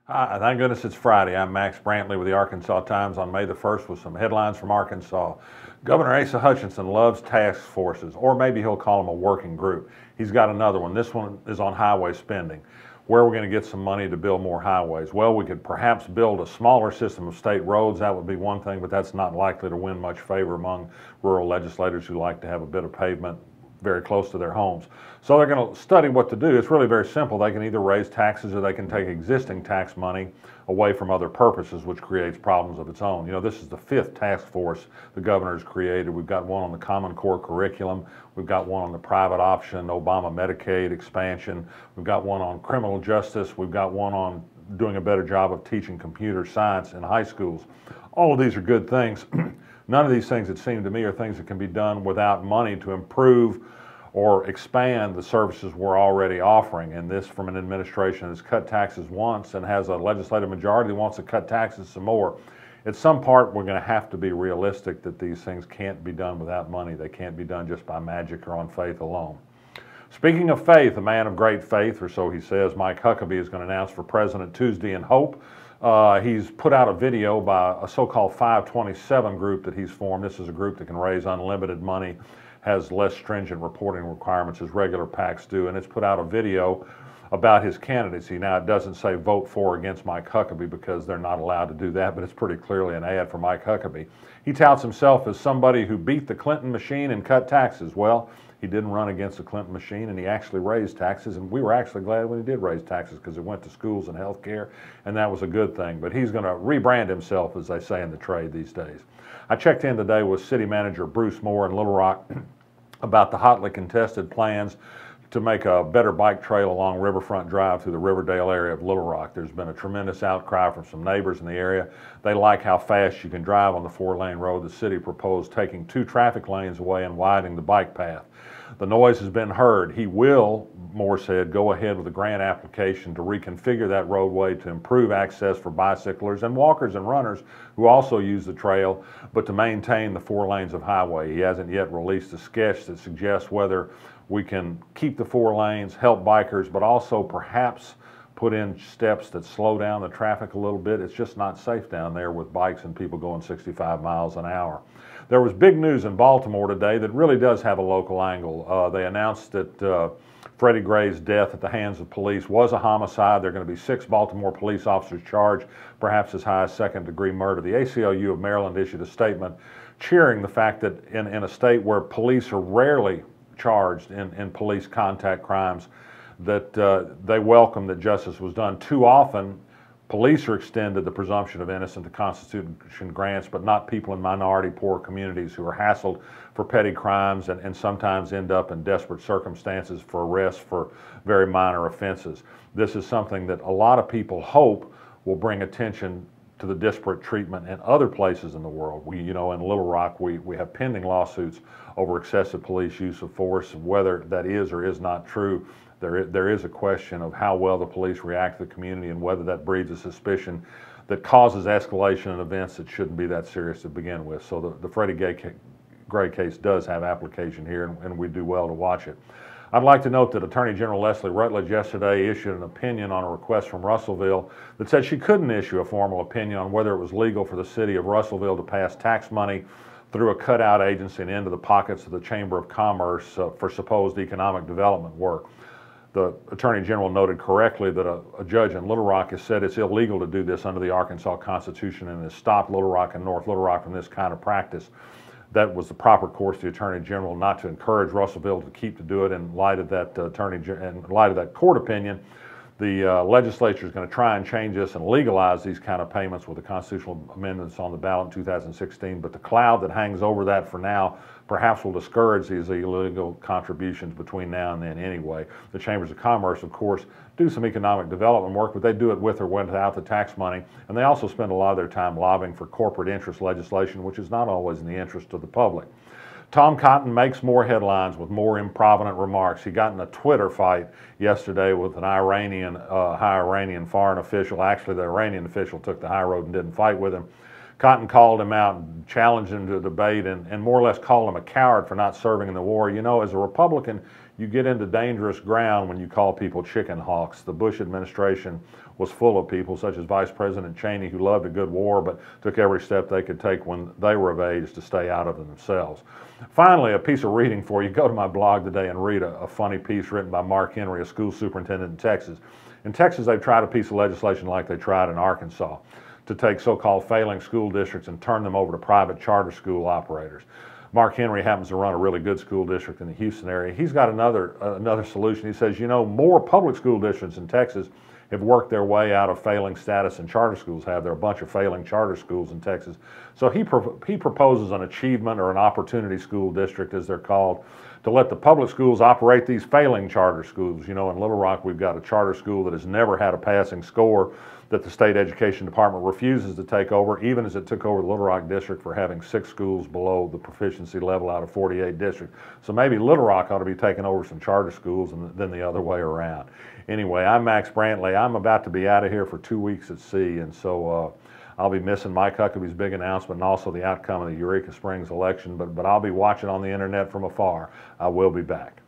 Hi, thank goodness it's Friday. I'm Max Brantley with the Arkansas Times on May the 1st with some headlines from Arkansas. Governor Asa Hutchinson loves task forces, or maybe he'll call them a working group. He's got another one. This one is on highway spending. Where are we going to get some money to build more highways? Well, we could perhaps build a smaller system of state roads. That would be one thing, but that's not likely to win much favor among rural legislators who like to have a bit of pavement very close to their homes. So they're going to study what to do. It's really very simple. They can either raise taxes or they can take existing tax money away from other purposes, which creates problems of its own. You know, this is the 5th task force the governor has created. We've got one on the Common Core curriculum. We've got one on the private option, Obama Medicaid expansion. We've got one on criminal justice. We've got one on doing a better job of teaching computer science in high schools. All of these are good things. None of these things, it seemed to me, are things that can be done without money to improve or expand the services we're already offering. And this from an administration that's cut taxes once and has a legislative majority that wants to cut taxes some more. At some part, we're going to have to be realistic that these things can't be done without money. They can't be done just by magic or on faith alone. Speaking of faith, a man of great faith, or so he says, Mike Huckabee is going to announce for president Tuesday in Hope. He's put out a video by a so-called 527 group that he's formed. This is a group that can raise unlimited money, has less stringent reporting requirements as regular PACs do, and it's put out a video about his candidacy. Now, it doesn't say vote for or against Mike Huckabee because they're not allowed to do that, but it's pretty clearly an ad for Mike Huckabee. He touts himself as somebody who beat the Clinton machine and cut taxes. Well, he didn't run against the Clinton machine, and he actually raised taxes, and we were actually glad when he did raise taxes because it went to schools and health care, and that was a good thing. But he's going to rebrand himself, as they say in the trade these days. I checked in today with City Manager Bruce Moore in Little Rock about the hotly contested plans to make a better bike trail along Riverfront Drive through the Riverdale area of Little Rock. There's been a tremendous outcry from some neighbors in the area. They like how fast you can drive on the 4-lane road. The city proposed taking 2 traffic lanes away and widening the bike path. The noise has been heard. He will, Moore said, go ahead with a grant application to reconfigure that roadway to improve access for bicyclers and walkers and runners who also use the trail, but to maintain the 4 lanes of highway. He hasn't yet released a sketch that suggests whether we can keep the 4 lanes, help bikers, but also perhaps put in steps that slow down the traffic a little bit. It's just not safe down there with bikes and people going 65 miles an hour. There was big news in Baltimore today that really does have a local angle. They announced that Freddie Gray's death at the hands of police was a homicide. There are going to be 6 Baltimore police officers charged, perhaps as high as 2nd-degree murder. The ACLU of Maryland issued a statement cheering the fact that in a state where police are rarely charged in police contact crimes, that they welcome that justice was done. Too often, police are extended the presumption of innocence the Constitution grants, but not people in minority, poor communities who are hassled for petty crimes and sometimes end up in desperate circumstances for arrest for very minor offenses. This is something that a lot of people hope will bring attention to the disparate treatment in other places in the world. In Little Rock, we have pending lawsuits over excessive police use of force. Whether that is or is not true, there is a question of how well the police react to the community and whether that breeds a suspicion that causes escalation in events that shouldn't be that serious to begin with. So the Freddie Gray case does have application here, and we do well to watch it. I'd like to note that Attorney General Leslie Rutledge yesterday issued an opinion on a request from Russellville that said she couldn't issue a formal opinion on whether it was legal for the city of Russellville to pass tax money through a cutout agency and into the pockets of the Chamber of Commerce for supposed economic development work. The Attorney General noted correctly that a judge in Little Rock has said it's illegal to do this under the Arkansas Constitution and has stopped Little Rock and North Little Rock from this kind of practice. That was the proper course for the Attorney General, not to encourage Russellville to keep to do it. In light of that court opinion, the legislature is going to try and change this and legalize these kind of payments with the constitutional amendments on the ballot in 2016. But the cloud that hangs over that for now perhaps will discourage these illegal contributions between now and then anyway. The Chambers of Commerce, of course, do some economic development work, but they do it with or without the tax money. And they also spend a lot of their time lobbying for corporate interest legislation, which is not always in the interest of the public. Tom Cotton makes more headlines with more improvident remarks. He got in a Twitter fight yesterday with an high Iranian foreign official. Actually, the Iranian official took the high road and didn't fight with him. Cotton called him out and challenged him to a debate and more or less called him a coward for not serving in the war. You know, as a Republican, you get into dangerous ground when you call people chicken hawks. The Bush administration was full of people such as Vice President Cheney, who loved a good war but took every step they could take when they were of age to stay out of it themselves. Finally, a piece of reading for you. Go to my blog today and read a funny piece written by Mark Henry, a school superintendent in Texas. In Texas, they've tried a piece of legislation like they tried in Arkansas to take so-called failing school districts and turn them over to private charter school operators. Mark Henry happens to run a really good school district in the Houston area. He's got another solution. He says, you know, more public school districts in Texas have worked their way out of failing status and charter schools have. There are a bunch of failing charter schools in Texas. So he proposes an achievement or an opportunity school district, as they're called, to let the public schools operate these failing charter schools. You know, in Little Rock, we've got a charter school that has never had a passing score that the state education department refuses to take over, even as it took over the Little Rock district for having 6 schools below the proficiency level out of 48 districts. So maybe Little Rock ought to be taking over some charter schools and then the other way around. Anyway, I'm Max Brantley. I'm about to be out of here for 2 weeks at sea, and so I'll be missing Mike Huckabee's big announcement and also the outcome of the Eureka Springs election, but I'll be watching on the internet from afar. I will be back.